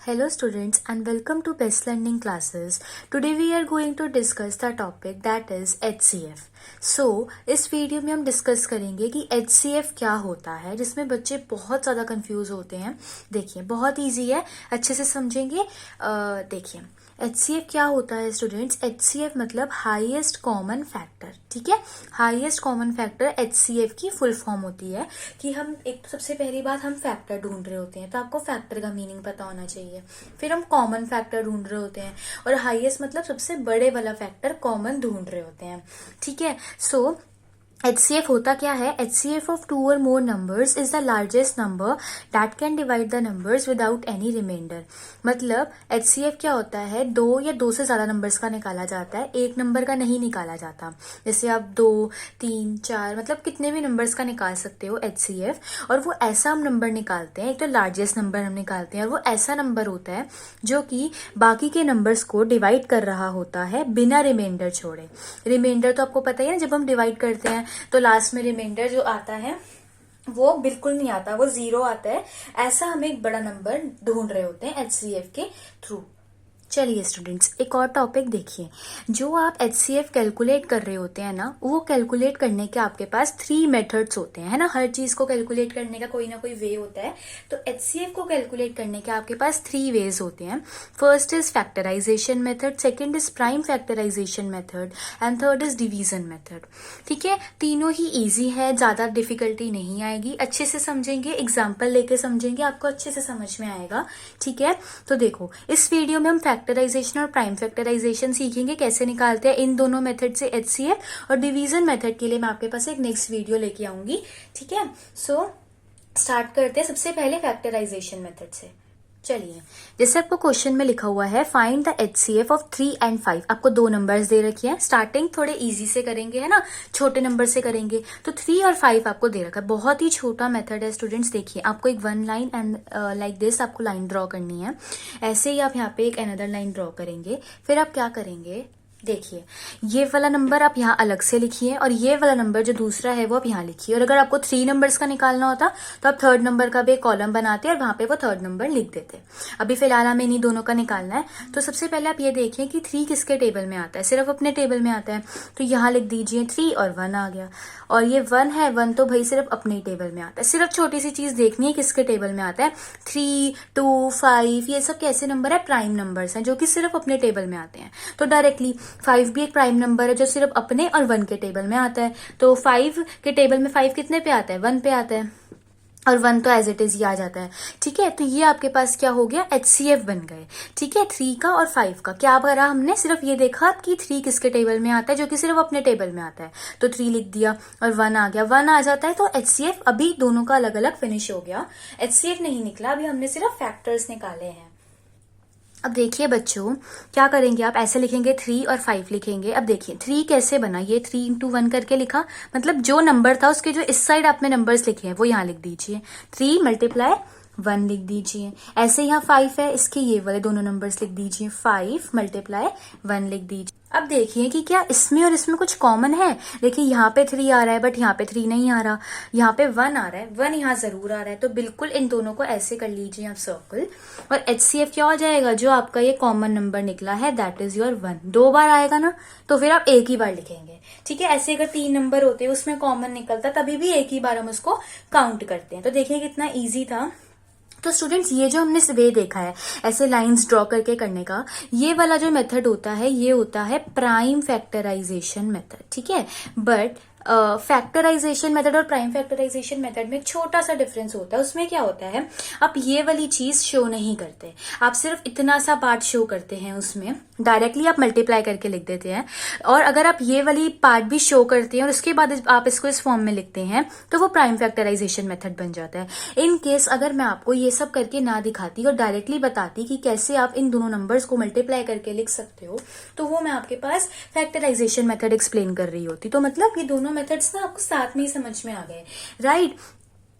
Hello students and welcome to Best Learning Classes. Today we are going to discuss the topic that is HCF. So इस video में हम discuss करेंगे कि HCF क्या होता है, जिसमें बच्चे बहुत ज़्यादा कंफ्यूज होते हैं। देखिए बहुत इजी है, अच्छे से समझेंगे। देखिए HCF क्या होता है स्टूडेंट्स। HCF मतलब हाईएस्ट कॉमन फैक्टर, ठीक है। हाईएस्ट कॉमन फैक्टर HCF की फुल फॉर्म होती है कि हम एक सबसे पहली बात हम फैक्टर ढूंढ रहे होते हैं, तो आपको फैक्टर का मीनिंग पता होना चाहिए। फिर हम कॉमन फैक्टर ढूंढ रहे होते हैं और हाईएस्ट मतलब सबसे बड़े वाला फैक्टर कॉमन ढूंढ रहे होते हैं, ठीक है। सो HCF होता क्या है। HCF of two or more numbers is the largest number that can divide the numbers without any remainder। मतलब HCF क्या होता है, दो या दो से ज्यादा नंबर्स का निकाला जाता है, एक नंबर का नहीं निकाला जाता। जैसे आप 2, 3, 4 मतलब कितने भी नंबर्स का निकाल सकते हो HCF, और वो ऐसा हम नंबर निकालते हैं, एक तो लार्जेस्ट नंबर हम निकालते हैं और वो ऐसा नंबर होता है जो कि बाकी के नंबर्स को डिवाइड कर रहा होता है बिना रिमाइंडर छोड़े। रिमाइंडर तो आपको पता ही है, जब हम डिवाइड करते हैं तो लास्ट में रिमाइंडर जो आता है वो बिल्कुल नहीं आता, वो 0 आता है। ऐसा हम एक बड़ा नंबर ढूंढ रहे होते हैं HCF के थ्रू। चलिए स्टूडेंट्स एक और टॉपिक देखिए। जो आप HCF कैलकुलेट कर रहे होते हैं ना, वो कैलकुलेट करने के आपके पास 3 मेथड्स होते हैं, है ना। हर चीज को कैलकुलेट करने का कोई ना कोई वे होता है, तो HCF को कैलकुलेट करने के आपके पास 3 वेज होते हैं। First is factorisation method, second is prime factorisation method and third is division method, ठीक है। तीनों ही ईजी है, ज्यादा डिफिकल्टी नहीं आएगी। अच्छे से समझेंगे, एग्जाम्पल लेके समझेंगे, आपको अच्छे से समझ में आएगा, ठीक है। तो देखो इस वीडियो में हम फैक्टराइजेशन और प्राइम फैक्टराइजेशन सीखेंगे, कैसे निकालते हैं इन दोनों मेथड से HCF, और डिवीजन मेथड के लिए मैं आपके पास एक नेक्स्ट वीडियो लेके आऊंगी, ठीक है। सो स्टार्ट करते हैं सबसे पहले फैक्टराइजेशन मेथड से। चलिए जैसे आपको क्वेश्चन में लिखा हुआ है find the HCF of 3 and 5। आपको 2 नंबर्स दे रखे हैं, स्टार्टिंग थोड़े इजी से करेंगे, है ना, छोटे नंबर से करेंगे। तो 3 और 5 आपको दे रखा है, बहुत ही छोटा मेथड है स्टूडेंट्स। देखिए आपको एक 1 लाइन एंड लाइक दिस आपको लाइन ड्रॉ करनी है। ऐसे ही आप यहाँ पे एक अनदर लाइन ड्रॉ करेंगे। फिर आप क्या करेंगे, देखिए ये वाला नंबर आप यहाँ अलग से लिखिए और ये वाला नंबर जो दूसरा है वो आप यहाँ लिखिए। और अगर आपको 3 नंबर्स का निकालना होता तो आप थर्ड नंबर का भी एक कॉलम बनाते और वहां पे वो थर्ड नंबर लिख देते। अभी फिलहाल हमें इन्हीं दोनों का निकालना है। तो सबसे पहले आप ये देखिए कि 3 किसके टेबल में आता है, सिर्फ अपने टेबल में आता है, तो यहाँ लिख दीजिए 3 और 1 आ गया। और ये 1 है, 1 तो भाई सिर्फ अपने टेबल में आता है। सिर्फ छोटी सी चीज देखनी है किसके टेबल में आता है। 3, 2, 5 ये सब कैसे नंबर है, प्राइम नंबर्स हैं जो कि सिर्फ अपने टेबल में आते हैं। तो डायरेक्टली 5 भी एक प्राइम नंबर है जो सिर्फ अपने और 1 के टेबल में आता है। तो 5 के टेबल में 5 कितने पे आता है, 1 पे आता है, और 1 तो एज इट इज ही आ जाता है, ठीक है। तो ये आपके पास क्या हो गया, HCF बन गए, ठीक है। 3 का और 5 का क्या करा हमने, सिर्फ ये देखा कि 3 किसके टेबल में आता है, जो कि सिर्फ अपने टेबल में आता है, तो 3 लिख दिया और 1 आ गया। 1 आ जाता है तो HCF अभी दोनों का अलग अलग फिनिश हो गया। HCF नहीं निकला, अभी हमने सिर्फ फैक्टर्स निकाले हैं। अब देखिए बच्चों क्या करेंगे, आप ऐसे लिखेंगे 3 और 5 लिखेंगे। अब देखिए 3 कैसे बना, ये 3 into 1 करके लिखा, मतलब जो नंबर था उसके जो इस साइड आपने नंबर्स लिखे हैं वो यहाँ लिख दीजिए। 3 × 1 लिख दीजिए। ऐसे यहाँ 5 है, इसके ये वाले दोनों नंबर्स लिख दीजिए। 5 × 1 लिख दीजिए। अब देखिए कि क्या इसमें और इसमें कुछ कॉमन है। देखिए यहाँ पे 3 आ रहा है बट यहाँ पे 3 नहीं आ रहा, यहाँ पे 1 आ रहा है, 1 यहाँ जरूर आ रहा है। तो बिल्कुल इन दोनों को ऐसे कर लीजिए आप सर्कल, और HCF क्या हो जाएगा, जो आपका ये कॉमन नंबर निकला है दैट इज योर 1। 2 बार आएगा ना तो फिर आप एक ही बार लिखेंगे, ठीक है। ऐसे अगर 3 नंबर होते उसमें कॉमन निकलता तभी भी एक ही बार हम उसको काउंट करते हैं। तो देखिए कितना ईजी था। तो स्टूडेंट्स ये जो हमने वे देखा है ऐसे लाइंस ड्रॉ करके करने का, ये वाला जो मेथड होता है ये होता है प्राइम फैक्टराइजेशन मेथड, ठीक है। बट फैक्टराइजेशन मेथड और प्राइम फैक्टराइजेशन मेथड में एक छोटा सा डिफरेंस होता है। उसमें क्या होता है, आप ये वाली चीज शो नहीं करते, आप सिर्फ इतना सा पार्ट शो करते हैं। उसमें डायरेक्टली आप मल्टीप्लाई करके लिख देते हैं, और अगर आप ये वाली पार्ट भी शो करते हैं और उसके बाद आप इसको इस फॉर्म में लिखते हैं तो वो प्राइम फैक्टराइजेशन मेथड बन जाता है। इन केस अगर मैं आपको ये सब करके ना दिखाती और डायरेक्टली बताती कि कैसे आप इन दोनों नंबर्स को मल्टीप्लाई करके लिख सकते हो, तो वो मैं आपके पास फैक्टराइजेशन मेथड एक्सप्लेन कर रही होती। तो मतलब ये दोनों मेथड्स ना आपको साथ में ही समझ में आ गए, राइट।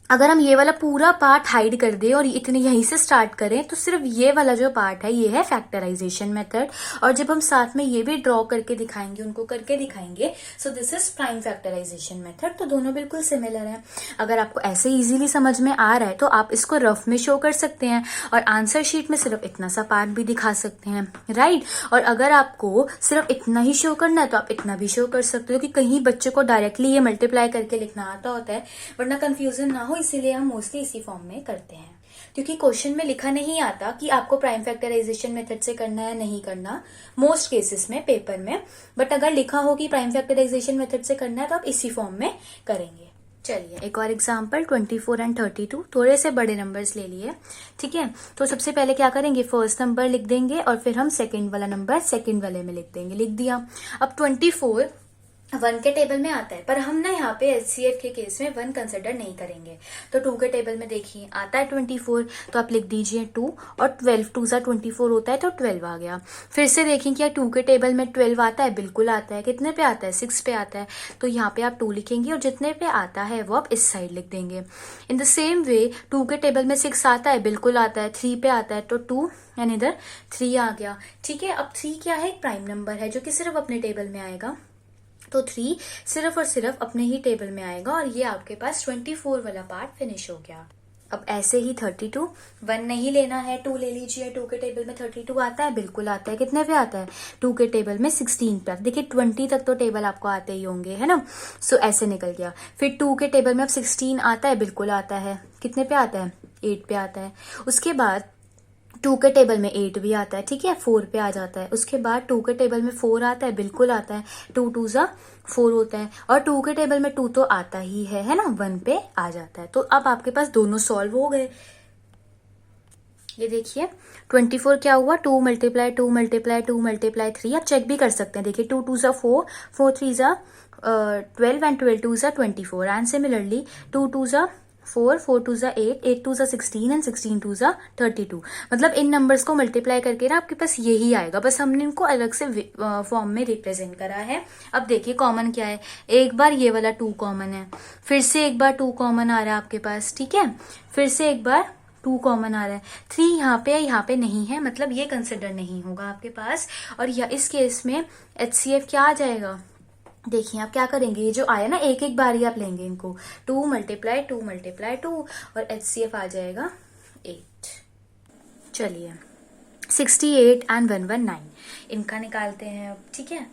अगर हम ये वाला पूरा पार्ट हाइड कर दें और इतने यहीं से स्टार्ट करें तो सिर्फ ये वाला जो पार्ट है ये है फैक्टराइजेशन मेथड। और जब हम साथ में ये भी ड्रॉ करके दिखाएंगे, उनको करके दिखाएंगे, so this is prime factorisation method. तो दोनों बिल्कुल सिमिलर है। अगर आपको ऐसे इजीली समझ में आ रहा है तो आप इसको रफ में शो कर सकते हैं और आंसर शीट में सिर्फ इतना सा पार्ट भी दिखा सकते हैं, राइट। और अगर आपको सिर्फ इतना ही शो करना है तो आप इतना भी शो कर सकते हो कि कहीं बच्चे को डायरेक्टली ये मल्टीप्लाई करके लिखना आता होता है, वरना कंफ्यूजन ना हो, इसीलिए हम मोस्टली इसी फॉर्म में करते हैं। क्योंकि क्वेश्चन में लिखा नहीं आता कि आपको प्राइम फैक्टराइजेशन मेथड से करना है नहीं करना, मोस्ट केसेस में पेपर में। बट अगर लिखा हो कि प्राइम फैक्टराइजेशन मेथड से करना है तो आप इसी फॉर्म में करेंगे। चलिए एक और एग्जांपल, 24 एंड 32, थोड़े से बड़े नंबर्स ले लिए, ठीक है। तो सबसे पहले क्या करेंगे, फर्स्ट नंबर लिख देंगे और फिर हम सेकंड वाला नंबर सेकंड वाले में लिख देंगे। लिख दिया। अब 24 1 के टेबल में आता है, पर हम ना यहाँ पे एचसीएफ के केस में 1 कंसिडर नहीं करेंगे। तो 2 के टेबल में देखिए आता है 24, तो आप लिख दीजिए 2, और 12 2 सा 24 होता है तो 12 आ गया। फिर से देखें क्या 2 के टेबल में 12 आता है, बिल्कुल आता है। कितने पे आता है, 6 पे आता है, तो यहाँ पे आप 2 लिखेंगे और जितने पे आता है वो आप इस साइड लिख देंगे। इन द सेम वे 2 के टेबल में 6 आता है, बिल्कुल आता है। 3 पे आता है तो 2 यानी इधर 3 आ गया, ठीक है। अब 3 क्या है, एक प्राइम नंबर है जो कि सिर्फ अपने टेबल में आएगा, तो 3 सिर्फ और सिर्फ अपने ही टेबल में आएगा और ये आपके पास 24 वाला पार्ट फिनिश हो गया। अब ऐसे ही 32, 1 नहीं लेना है, 2 ले लीजिए। 2 के टेबल में 32 आता है, बिल्कुल आता है। कितने पे आता है, 2 के टेबल में 16 पे। देखिए 20 तक तो टेबल आपको आते ही होंगे, है ना। सो ऐसे निकल गया। फिर 2 के टेबल में अब 16 आता है, बिल्कुल आता है। कितने पे आता है, 8 पे आता है। उसके बाद 2 के टेबल में 8 भी आता है, ठीक है, 4 पे आ जाता है। उसके बाद 2 के टेबल में 4 आता है, बिल्कुल आता है। 2 2 ज़ा 4 होता है, और 2 के टेबल में 2 तो आता ही है ना, 1 पे आ जाता है। तो अब आपके पास दोनों सॉल्व हो गए। ये देखिए 24 क्या हुआ, 2 मल्टीप्लाई 2 मल्टीप्लाई 2 मल्टीप्लाई 3। आप चेक भी कर सकते हैं। देखिए 2 2 ज़ा 4, 4 3 ज़ा 12 एंड 12 2 ज़ा 24 एंड सिमिलरली 2 2 ज़ा 4, 4 2 ज़ा 8, 8 2 ज़ा 16 एंड 16 2 ज़ा 32। मतलब इन नंबर्स को मल्टीप्लाई करके ना आपके पास यही आएगा, बस हमने इनको अलग से फॉर्म में रिप्रेजेंट करा है। अब देखिए कॉमन क्या है, एक बार ये वाला 2 कॉमन है, फिर से एक बार 2 कॉमन आ रहा है आपके पास, ठीक है, फिर से एक बार 2 कॉमन आ रहा है। 3 यहाँ पे नहीं है, मतलब ये कंसिडर नहीं होगा आपके पास। और या इस केस में एचसीएफ क्या आ जाएगा, देखिए आप क्या करेंगे, ये जो आया ना एक एक बार ही आप लेंगे इनको, 2 मल्टीप्लाई 2 मल्टीप्लाई 2 और एचसीएफ आ जाएगा 8। चलिए 68 एंड 119 इनका निकालते हैं अब, ठीक है।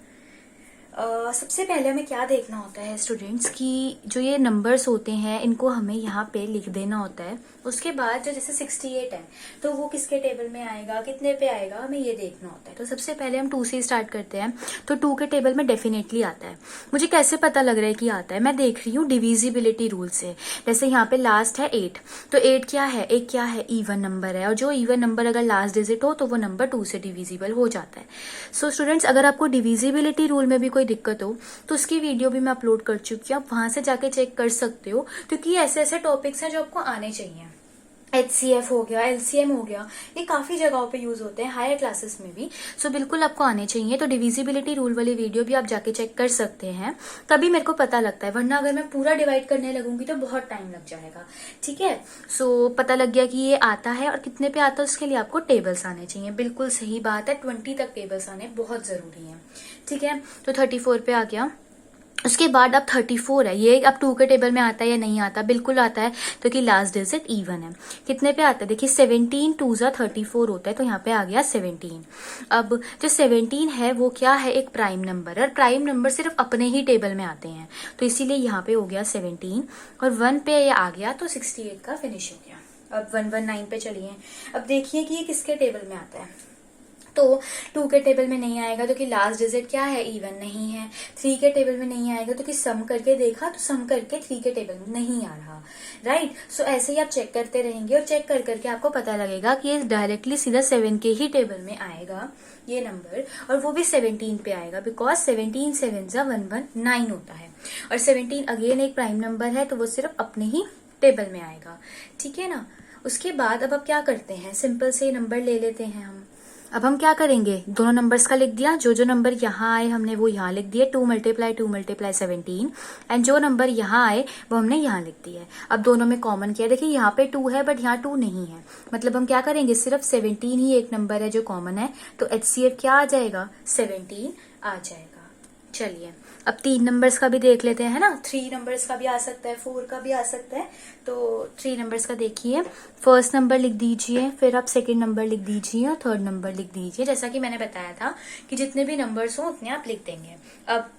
सबसे पहले हमें क्या देखना होता है स्टूडेंट्स की जो ये नंबर्स होते हैं इनको हमें यहाँ पे लिख देना होता है। उसके बाद जो जैसे 68 है तो वो किसके टेबल में आएगा, कितने पे आएगा, हमें ये देखना होता है। तो सबसे पहले हम 2 से स्टार्ट करते हैं। तो 2 के टेबल में डेफिनेटली आता है। मुझे कैसे पता लग रहा है कि आता है, मैं देख रही हूँ डिविजिबिलिटी रूल से। जैसे यहाँ पे लास्ट है 8, तो 8 क्या है, एक क्या है, इवन नंबर है, और जो इवन नंबर अगर लास्ट डिजिट हो तो वो नंबर 2 से डिविजिबल हो जाता है। सो स्टूडेंट्स अगर आपको डिविजिबिलिटी रूल में भी कोई दिक्कत हो तो उसकी वीडियो भी मैं अपलोड कर चुकी हूँ, आप वहां से जाके चेक कर सकते हो, क्योंकि ऐसे ऐसे टॉपिक्स हैं जो आपको आने चाहिए। एचसीएफ हो गया, एलसीएम हो गया, ये काफी जगहों पे यूज होते हैं, हायर क्लासेस में भी। सो बिल्कुल आपको आने चाहिए। तो डिविजिबिलिटी रूल वाली वीडियो भी आप जाके चेक कर सकते हैं, तभी मेरे को पता लगता है, वरना अगर मैं पूरा डिवाइड करने लगूंगी तो बहुत टाइम लग जाएगा, ठीक है। सो पता लग गया कि ये आता है और कितने पे आता है, उसके लिए आपको टेबल्स आने चाहिए। बिल्कुल सही बात है, 20 तक टेबल्स आने बहुत जरूरी है, ठीक है। तो 34 पे आ गया। उसके बाद अब 34 है, ये अब 2 के टेबल में आता है या नहीं आता, बिल्कुल आता है, तो कि लास्ट डिजिट इवन है। कितने पे आता है, देखिए 17 2 ज़ा 34 होता है, तो यहाँ पे आ गया 17। अब जो 17 है वो क्या है, एक प्राइम नंबर है, और प्राइम नंबर सिर्फ अपने ही टेबल में आते हैं, तो इसीलिए यहाँ पे हो गया 17 और 1 पे ये आ गया, तो 68 का फिनिश हो गया। अब 119 पे चलिए। अब देखिए कि ये किसके टेबल में आता है। तो 2 के टेबल में नहीं आएगा तो कि लास्ट डिजिट क्या है, इवन नहीं है। 3 के टेबल में नहीं आएगा तो कि सम करके देखा तो सम करके 3 के टेबल में नहीं आ रहा, राइट। सो ऐसे ही आप चेक करते रहेंगे और चेक कर करके आपको पता लगेगा कि ये डायरेक्टली सीधा 7 के ही टेबल में आएगा ये नंबर, और वो भी 17 पे आएगा, बिकॉज 17 7 ज़ा 119 होता है, और 17 अगेन एक प्राइम नंबर है, तो वो सिर्फ अपने ही टेबल में आएगा, ठीक है ना। उसके बाद अब आप क्या करते हैं, सिंपल से नंबर ले लेते हैं हम, अब हम क्या करेंगे, दोनों नंबर्स का लिख दिया, जो जो नंबर यहाँ आए हमने वो यहाँ लिख दिए, 2 × 17, एंड जो नंबर यहाँ आए वो हमने यहाँ लिख दिए। अब दोनों में कॉमन किया, देखिए यहाँ पे 2 है बट यहाँ 2 नहीं है, मतलब हम क्या करेंगे, सिर्फ 17 ही एक नंबर है जो कॉमन है, तो HCF क्या आ जाएगा, 17 आ जाएगा। चलिए अब 3 नंबर्स का भी देख लेते हैं, है ना, 3 नंबर्स का भी आ सकता है, 4 का भी आ सकता है, तो 3 नंबर्स का देखिए, फर्स्ट नंबर लिख दीजिए, फिर आप सेकंड नंबर लिख दीजिए और थर्ड नंबर लिख दीजिए। जैसा कि मैंने बताया था कि जितने भी नंबर्स हो उतने आप लिख देंगे। अब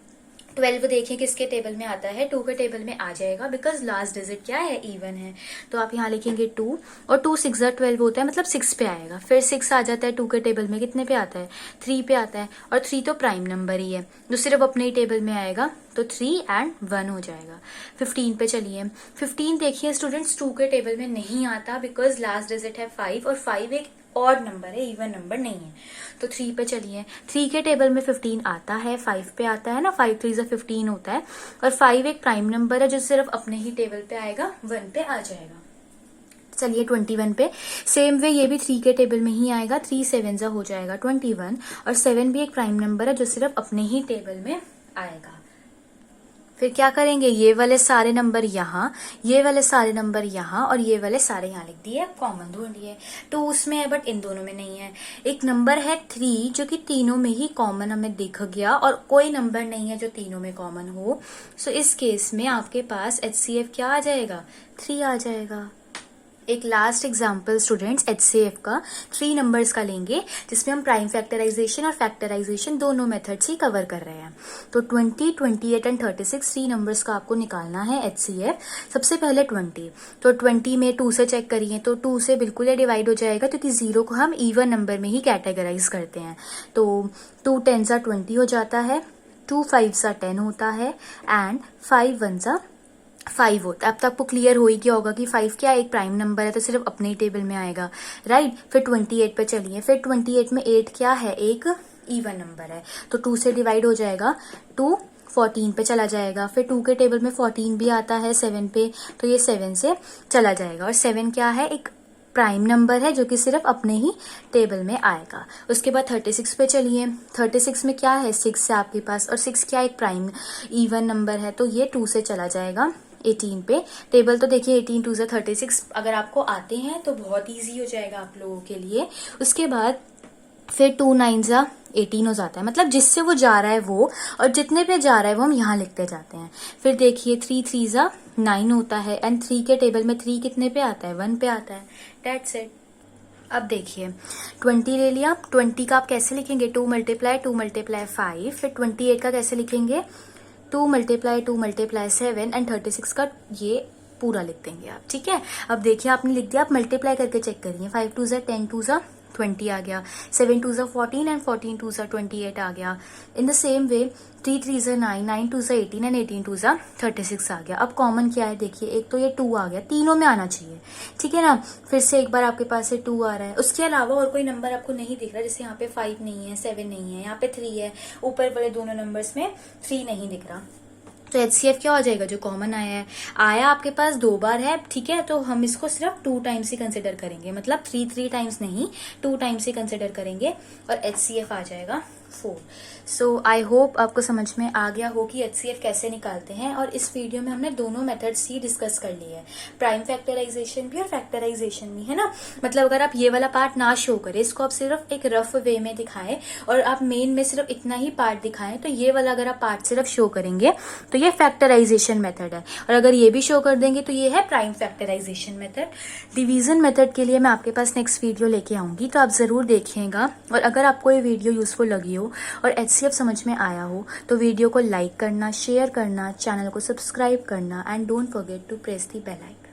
12 देखिए किसके टेबल में आता है, 2 के टेबल में आ जाएगा, बिकॉज लास्ट डिजिट क्या है, इवन है, तो आप यहाँ लिखेंगे 2, और 2 6 12 होता है, मतलब 6 पे आएगा। फिर 6 आ जाता है 2 के टेबल में, कितने पे आता है, 3 पे आता है, और 3 तो प्राइम नंबर ही है, जो सिर्फ अपने ही टेबल में आएगा, तो 3 और 1 हो जाएगा। 15 पे चलिए, 15 देखिए स्टूडेंट्स 2 के टेबल में नहीं आता, बिकॉज लास्ट डिजिट है 5, और 5 एक ऑड नंबर है, इवन नंबर नहीं है, तो 3 पे चलिए, 3 के टेबल में 15 आता है, 5 पे आता है ना, 5 3 15 होता है, और 5 एक प्राइम नंबर है जो सिर्फ अपने ही टेबल पे आएगा, 1 पे आ जाएगा। चलिए 21 पे, सेम वे ये भी 3 के टेबल में ही आएगा, 3 7 हो जाएगा 21, और 7 भी एक प्राइम नंबर है जो सिर्फ अपने ही टेबल में आएगा। फिर क्या करेंगे, ये वाले सारे नंबर यहाँ, ये वाले सारे नंबर यहाँ, और ये वाले सारे यहाँ लिख दिए, कॉमन ढूंढिए। 2 उसमें है बट इन दोनों में नहीं है। एक नंबर है 3 जो कि तीनों में ही कॉमन हमें दिख गया, और कोई नंबर नहीं है जो तीनों में कॉमन हो, सो इस केस में आपके पास HCF क्या आ जाएगा, 3 आ जाएगा। एक लास्ट एग्जाम्पल स्टूडेंट्स HCF का 3 नंबर्स का लेंगे, जिसमें हम प्राइम फैक्टराइजेशन और फैक्टराइजेशन दोनों मेथड्स ही कवर कर रहे हैं। तो 20, 28 एंड 36 3 नंबर्स का आपको निकालना है HCF। सबसे पहले 20, तो 20 में 2 से चेक करिए, तो 2 से बिल्कुल ही डिवाइड हो जाएगा, क्योंकि 0 को हम इवन नंबर में ही कैटेगराइज करते हैं। तो 2 10 20 हो जाता है, 2 5 10 होता है, एंड 5 1 5 होता है। अब तक आपको क्लियर हो ही गया होगा कि 5 क्या एक प्राइम नंबर है, तो सिर्फ अपने ही टेबल में आएगा, राइट। फिर 28 पे चलिए, फिर 28 में 8 क्या है, एक इवन नंबर है, तो 2 से डिवाइड हो जाएगा, 2 14 पे चला जाएगा। फिर 2 के टेबल में 14 भी आता है 7 पे, तो ये 7 से चला जाएगा, और 7 क्या है, एक प्राइम नंबर है जो कि सिर्फ अपने ही टेबल में आएगा। उसके बाद 36 पे चलिए, 36 में क्या है, 6 है आपके पास, और 6 क्या एक प्राइम इवन नंबर है, तो ये 2 से चला जाएगा 18 पे। टेबल तो देखिए 18 2 36, अगर आपको आते हैं तो बहुत इजी हो जाएगा आप लोगों के लिए। उसके बाद फिर 2 9 18 हो जाता है, मतलब जिससे वो जा रहा है वो, और जितने पे जा रहा है वो हम यहाँ लिखते जाते हैं। फिर देखिए 3 3 9 होता है, एंड 3 के टेबल में 3 कितने पे आता है, 1 पे आता है, दैट्स इट। अब देखिए 20 ले लिया, 20 का आप कैसे लिखेंगे, 2 × 5, फिर 28 का कैसे लिखेंगे, 2 × 2 × 7, एंड 36 का ये पूरा लिख देंगे आप, ठीक है। अब देखिए आपने लिख दिया, आप मल्टीप्लाई करके चेक करिए, 5 2 10 2 20 आ गया, 7 2 14, एंड 14 2 28 आ गया। In the same way 3 3 9, 9 2 18, and 18 2 36 आ गया। अब कॉमन क्या है, देखिए एक तो ये 2 आ गया, तीनों में आना चाहिए, ठीक है ना। फिर से एक बार आपके पास से 2 आ रहा है, उसके अलावा और कोई नंबर आपको नहीं दिख रहा, जैसे यहाँ पे 5 नहीं है, 7 नहीं है, यहाँ पे 3 है, ऊपर वाले दोनों नंबर्स में 3 नहीं दिख रहा, तो HCF क्या हो जाएगा, जो कॉमन आया है, आया आपके पास 2 बार है, ठीक है, तो हम इसको सिर्फ 2 टाइम्स ही कंसिडर करेंगे, मतलब 3 टाइम्स नहीं, 2 टाइम्स ही कंसिडर करेंगे, और HCF आ जाएगा 4। सो आई होप आपको समझ में आ गया हो कि HCF कैसे निकालते हैं, और इस वीडियो में हमने दोनों मेथड्स ही डिस्कस कर लिए हैं, प्राइम फैक्टराइजेशन भी और फैक्टराइजेशन भी, है ना। मतलब अगर आप ये वाला पार्ट ना शो करें, इसको आप सिर्फ एक रफ वे में दिखाएं, और आप मेन में सिर्फ इतना ही पार्ट दिखाएं, तो ये वाला अगर आप पार्ट सिर्फ शो करेंगे तो ये फैक्टराइजेशन मेथड है, और अगर ये भी शो कर देंगे तो ये है prime factorisation method. Division method के लिए मैं आपके पास नेक्स्ट वीडियो लेके आऊंगी, तो आप जरूर देखिएगा, और अगर आपको ये वीडियो यूजफुल लगी हो और HCF समझ में आया हो तो वीडियो को लाइक करना, शेयर करना, चैनल को सब्सक्राइब करना, and don't forget to press the bell icon.